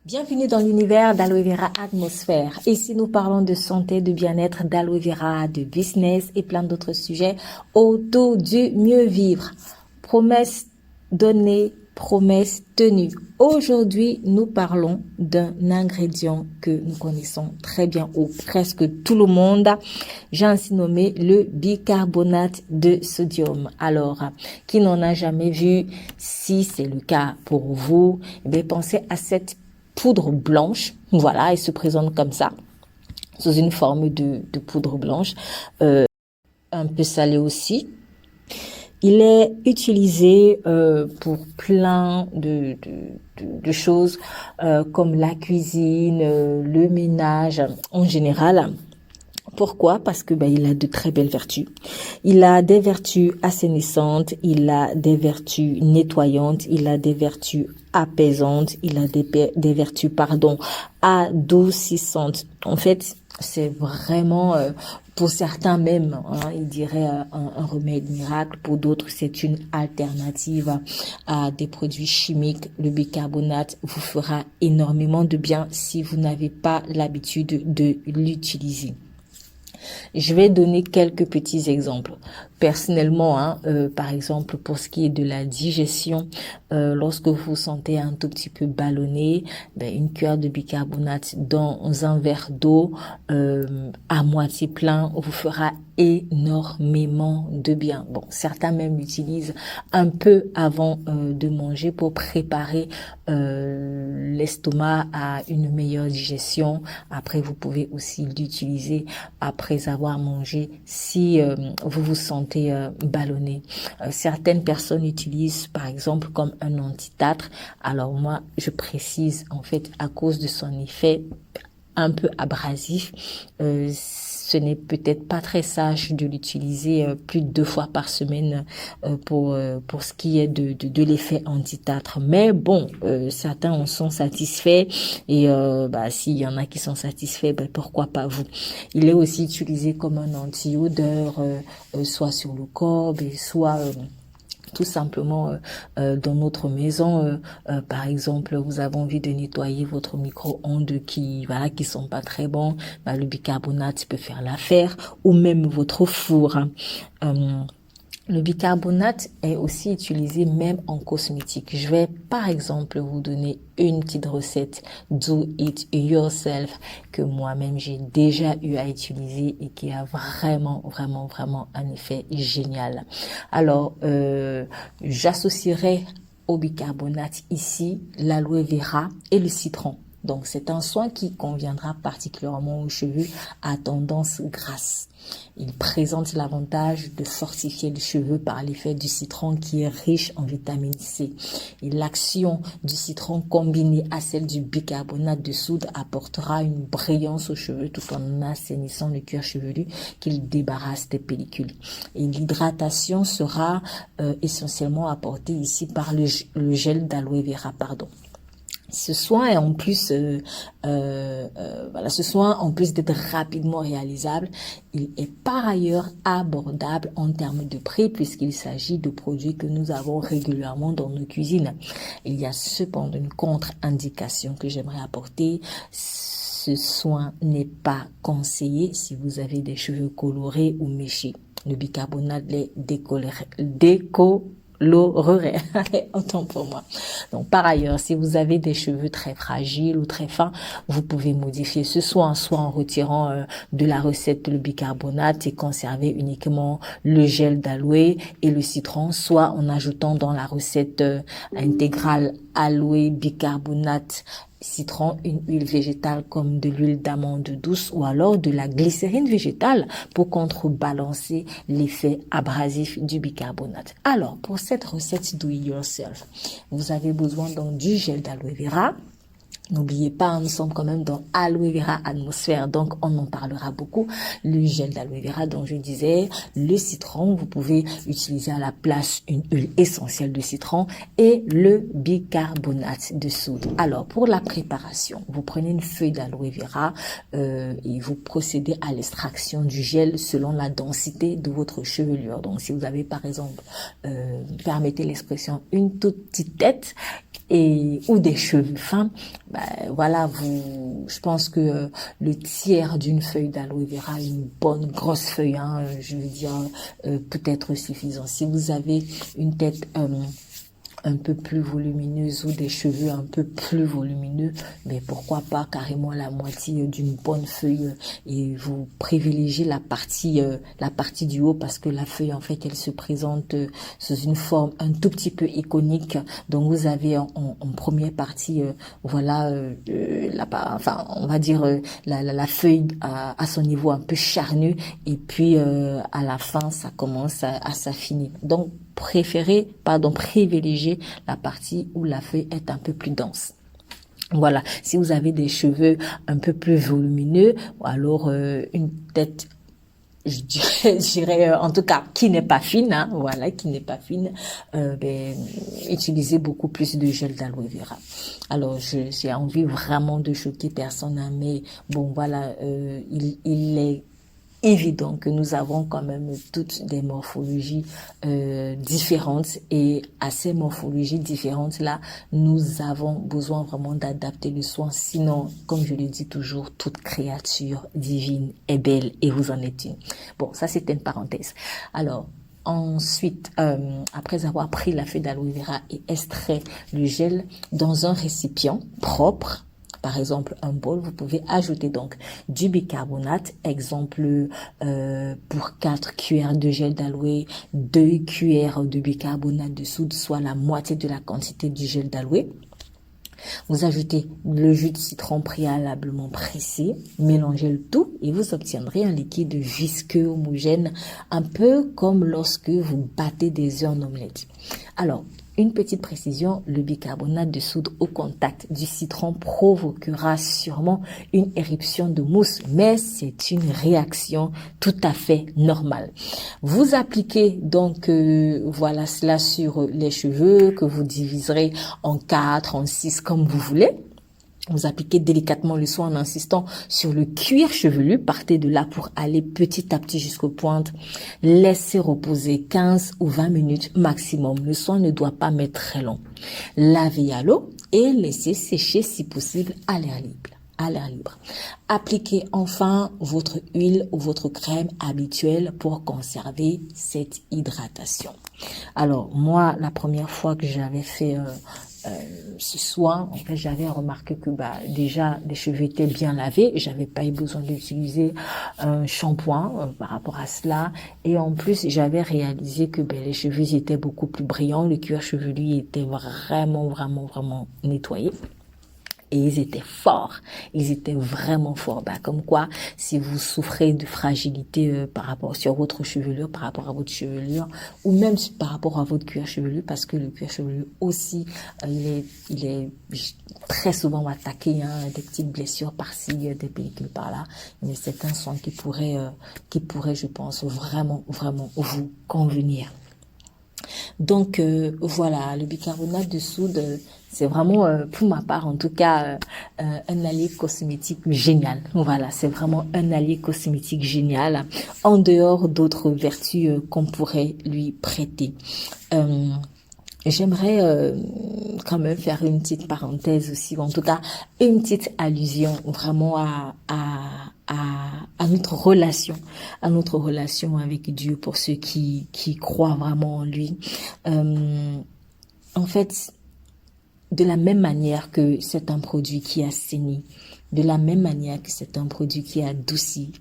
Bienvenue dans l'univers d'Aloe Vera Atmosphère. Ici, nous parlons de santé, de bien-être, d'Aloe Vera, de business et plein d'autres sujets autour du mieux vivre. Promesses données, promesses tenues. Aujourd'hui, nous parlons d'un ingrédient que nous connaissons très bien, ou presque tout le monde. J'ai ainsi nommé le bicarbonate de sodium. Alors, qui n'en a jamais vu? Si c'est le cas pour vous, eh bien, pensez à cette poudre blanche. Voilà, elle se présente comme ça, sous une forme de poudre blanche, un peu salée aussi. Il est utilisé pour plein de choses comme la cuisine, le ménage en général. Pourquoi? Parce que il a de très belles vertus. Il a des vertus assainissantes, il a des vertus nettoyantes, il a des vertus apaisantes, il a des vertus, adoucissantes. En fait, c'est vraiment, pour certains même, ils diraient un remède miracle. Pour d'autres, c'est une alternative à des produits chimiques. Le bicarbonate vous fera énormément de bien si vous n'avez pas l'habitude de l'utiliser. Je vais donner quelques petits exemples. Personnellement, par exemple, pour ce qui est de la digestion, lorsque vous vous sentez un tout petit peu ballonné, une cuillère de bicarbonate dans un verre d'eau à moitié plein vous fera énormément de bien. Bon, certains même l'utilisent un peu avant de manger pour préparer l'estomac à une meilleure digestion. Après, vous pouvez aussi l'utiliser après avoir mangé si vous vous sentez ballonné. Certaines personnes utilisent par exemple comme un antitatre. Alors moi, je précise en fait à cause de son effet un peu abrasif, ce n'est peut-être pas très sage de l'utiliser plus de 2 fois par semaine pour ce qui est de l'effet antitatre. Mais bon, certains en sont satisfaits et s'il y en a qui sont satisfaits, pourquoi pas vous. Il est aussi utilisé comme un anti-odeur, soit sur le corps, soit tout simplement dans notre maison, par exemple, vous avez envie de nettoyer votre micro-ondes qui sont pas très bons, le bicarbonate peut faire l'affaire, ou même votre four. Le bicarbonate est aussi utilisé même en cosmétique. Je vais par exemple vous donner une petite recette do it yourself que moi-même j'ai déjà eu à utiliser et qui a vraiment un effet génial. Alors, j'associerai au bicarbonate ici l'aloe vera et le citron. Donc, c'est un soin qui conviendra particulièrement aux cheveux à tendance grasse. Il présente l'avantage de fortifier les cheveux par l'effet du citron qui est riche en vitamine C. Et l'action du citron combinée à celle du bicarbonate de soude apportera une brillance aux cheveux tout en assainissant le cuir chevelu qu'il débarrasse des pellicules. Et l'hydratation sera essentiellement apportée ici par le gel d'aloe vera, Ce soin est en plus, ce soin en plus d'être rapidement réalisable, il est par ailleurs abordable en termes de prix puisqu'il s'agit de produits que nous avons régulièrement dans nos cuisines. Il y a cependant une contre-indication que j'aimerais apporter. Ce soin n'est pas conseillé si vous avez des cheveux colorés ou méchés. Le bicarbonate les décolorerait. Autant pour moi. Donc, par ailleurs, si vous avez des cheveux très fragiles ou très fins, vous pouvez modifier ce soin, soit en retirant de la recette le bicarbonate et conserver uniquement le gel d'aloe et le citron, soit en ajoutant dans la recette intégrale aloe, bicarbonate, citron, une huile végétale comme de l'huile d'amande douce ou alors de la glycérine végétale pour contrebalancer l'effet abrasif du bicarbonate. Alors, pour cette recette do it yourself, vous avez besoin donc du gel d'aloe vera. N'oubliez pas, nous sommes quand même dans Aloe Vera Atmosphère, donc on en parlera beaucoup. Le gel d'aloe vera dont je disais, le citron, vous pouvez utiliser à la place une huile essentielle de citron et le bicarbonate de soude. Alors, pour la préparation, vous prenez une feuille d'aloe vera et vous procédez à l'extraction du gel selon la densité de votre chevelure. Donc, si vous avez par exemple, permettez l'expression, une toute petite tête ou des cheveux fins, voilà, je pense que le tiers d'une feuille d'aloe vera, une bonne grosse feuille, hein, je veux dire, peut être suffisant. Si vous avez une tête un peu plus volumineuse ou des cheveux un peu plus volumineux, mais pourquoi pas carrément la moitié d'une bonne feuille, et vous privilégiez la partie du haut, parce que la feuille en fait elle se présente sous une forme un tout petit peu iconique. Donc vous avez en première partie voilà on va dire la feuille à son niveau un peu charnu, et puis à la fin ça commence à s'affiner. Donc privilégier la partie où la feuille est un peu plus dense. Voilà, si vous avez des cheveux un peu plus volumineux, ou alors une tête, je dirais en tout cas qui n'est pas fine, hein, voilà, qui n'est pas fine, utilisez beaucoup plus de gel d'aloe vera. Alors j'ai envie vraiment de choquer personne, hein, mais bon voilà, il est évident que nous avons quand même toutes des morphologies différentes, et à ces morphologies différentes là, nous avons besoin vraiment d'adapter le soin. Sinon, comme je le dis toujours, toute créature divine est belle, et vous en êtes une. Bon, ça c'était une parenthèse. Alors ensuite, après avoir pris la feuille d'aloe vera et extrait le gel dans un récipient propre, par exemple un bol, vous pouvez ajouter donc du bicarbonate, exemple pour 4 cuillères de gel d'aloe, 2 cuillères de bicarbonate de soude, soit la moitié de la quantité du gel d'aloe. Vous ajoutez le jus de citron préalablement pressé, mélangez le tout et vous obtiendrez un liquide visqueux homogène, un peu comme lorsque vous battez des œufs en omelette. Alors, une petite précision, le bicarbonate de soude au contact du citron provoquera sûrement une éruption de mousse, mais c'est une réaction tout à fait normale. Vous appliquez donc voilà cela sur les cheveux, que vous diviserez en 4, en 6 comme vous voulez. Vous appliquez délicatement le soin en insistant sur le cuir chevelu. Partez de là pour aller petit à petit jusqu'aux pointes. Laissez reposer 15 ou 20 minutes maximum. Le soin ne doit pas mettre très long. Lavez à l'eau et laissez sécher si possible à l'air libre. Appliquez enfin votre huile ou votre crème habituelle pour conserver cette hydratation. Alors moi, la première fois que j'avais fait ce soin, en fait, j'avais remarqué que déjà les cheveux étaient bien lavés, j'avais pas eu besoin d'utiliser un shampoing par rapport à cela, et en plus j'avais réalisé que les cheveux étaient beaucoup plus brillants, le cuir chevelu était vraiment nettoyé. Et ils étaient vraiment forts. Comme quoi, si vous souffrez de fragilité par rapport sur votre chevelure, par rapport à votre chevelure, ou même par rapport à votre cuir chevelu, parce que le cuir chevelu aussi, il est très souvent attaqué, hein, des petites blessures par-ci, des pellicules par-là. Mais c'est un soin qui pourrait, je pense, vraiment vous convenir. Donc voilà, le bicarbonate de soude, c'est vraiment, pour ma part en tout cas, un allié cosmétique génial. Voilà, c'est vraiment un allié cosmétique génial, en dehors d'autres vertus qu'on pourrait lui prêter. J'aimerais quand même faire une petite parenthèse aussi, ou en tout cas une petite allusion vraiment à notre relation, avec Dieu, pour ceux qui croient vraiment en lui. En fait, de la même manière que c'est un produit qui assainit, de la même manière que c'est un produit qui adoucit,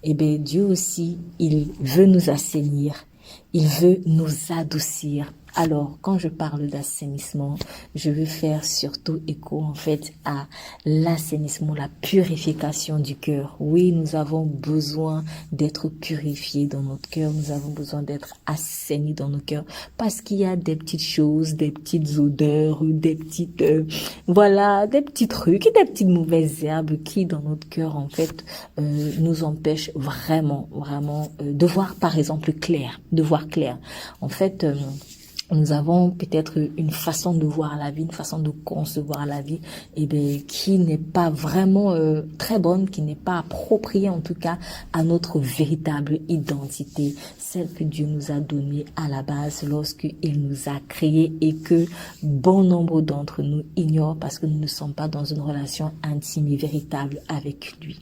et bien Dieu aussi, il veut nous assainir, il veut nous adoucir. Alors, quand je parle d'assainissement, je veux faire surtout écho en fait à l'assainissement, la purification du cœur. Oui, nous avons besoin d'être purifiés dans notre cœur, nous avons besoin d'être assainis dans nos cœurs, parce qu'il y a des petites choses, des petites odeurs, des petites, des petits trucs, des petites mauvaises herbes qui dans notre cœur en fait nous empêchent vraiment de voir par exemple clair, En fait, nous avons peut-être une façon de voir la vie, une façon de concevoir la vie, qui n'est pas vraiment très bonne, qui n'est pas appropriée en tout cas à notre véritable identité, celle que Dieu nous a donnée à la base lorsqu'il nous a créés et que bon nombre d'entre nous ignorent parce que nous ne sommes pas dans une relation intime et véritable avec lui.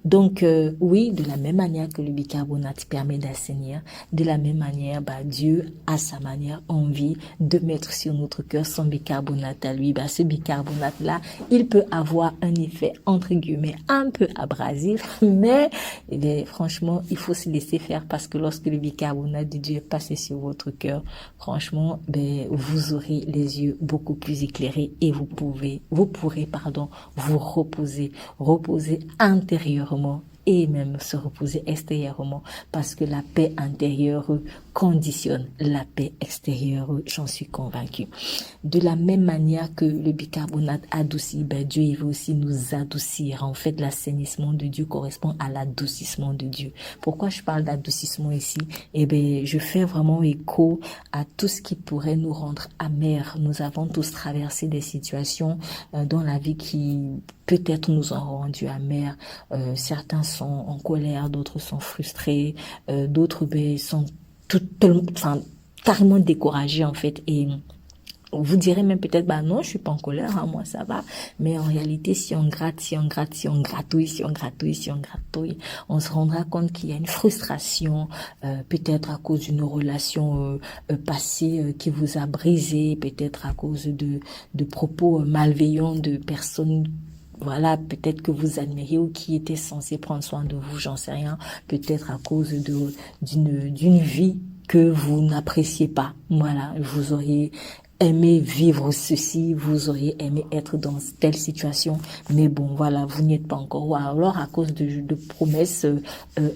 Donc, oui, de la même manière que le bicarbonate permet d'assainir, de la même manière, Dieu a sa manière, envie de mettre sur notre cœur son bicarbonate à lui. Ce bicarbonate-là, il peut avoir un effet, entre guillemets, un peu abrasif, mais franchement, il faut se laisser faire parce que lorsque le bicarbonate de Dieu est passé sur votre cœur, franchement, vous aurez les yeux beaucoup plus éclairés et vous pourrez, vous reposer intérieurement et même se reposer extérieurement parce que la paix intérieure conditionne la paix extérieure, j'en suis convaincue. De la même manière que le bicarbonate adoucit, Dieu il veut aussi nous adoucir. En fait, l'assainissement de Dieu correspond à l'adoucissement de Dieu. Pourquoi je parle d'adoucissement ici? Je fais vraiment écho à tout ce qui pourrait nous rendre amers. Nous avons tous traversé des situations dans la vie qui peut-être nous ont rendu amers. Certains sont en colère, d'autres sont frustrés, d'autres sont carrément découragés en fait. Et vous direz même peut-être, non, je suis pas en colère, moi ça va. Mais en réalité, si on gratouille, on se rendra compte qu'il y a une frustration, peut-être à cause d'une relation passée qui vous a brisé, peut-être à cause de propos malveillants de personnes. Voilà, peut-être que vous admirez ou qui était censé prendre soin de vous, j'en sais rien. Peut-être à cause d'une vie que vous n'appréciez pas. Voilà, vous auriez aimé vivre ceci, vous auriez aimé être dans telle situation, mais bon, voilà, vous n'y êtes pas encore. Ou alors à cause de promesses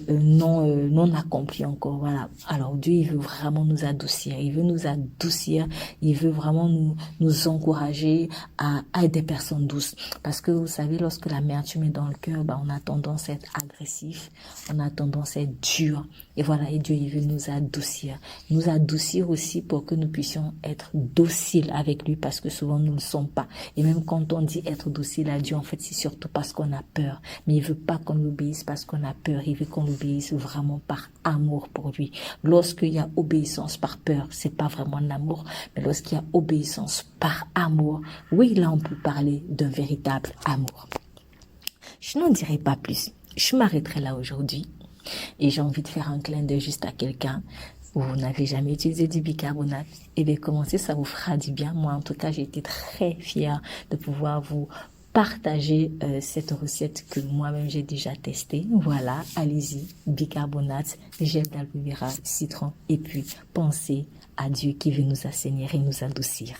non accomplies encore. Voilà. Alors Dieu, il veut vraiment nous adoucir. Il veut nous adoucir. Il veut vraiment nous encourager à être des personnes douces. Parce que vous savez, lorsque l'amertume est dans le cœur, on a tendance à être agressif, on a tendance à être dur. Et voilà, et Dieu, il veut nous adoucir. Nous adoucir aussi pour que nous puissions être dociles avec lui parce que souvent nous ne le sommes pas. Et même quand on dit être docile à Dieu, en fait, c'est surtout parce qu'on a peur. Mais il veut pas qu'on l'obéisse parce qu'on a peur. Il veut qu'on l'obéisse vraiment par amour pour lui. Lorsqu'il y a obéissance par peur, c'est pas vraiment l'amour. Mais lorsqu'il y a obéissance par amour, oui, là, on peut parler d'un véritable amour. Je n'en dirai pas plus. Je m'arrêterai là aujourd'hui. Et j'ai envie de faire un clin d'œil juste à quelqu'un. Vous n'avez jamais utilisé du bicarbonate, commencez, ça vous fera du bien. Moi, en tout cas, j'ai été très fière de pouvoir vous partager cette recette que moi-même j'ai déjà testée. Voilà, allez-y, bicarbonate, gel d'aloe vera, citron, et puis pensez à Dieu qui veut nous assainir et nous adoucir.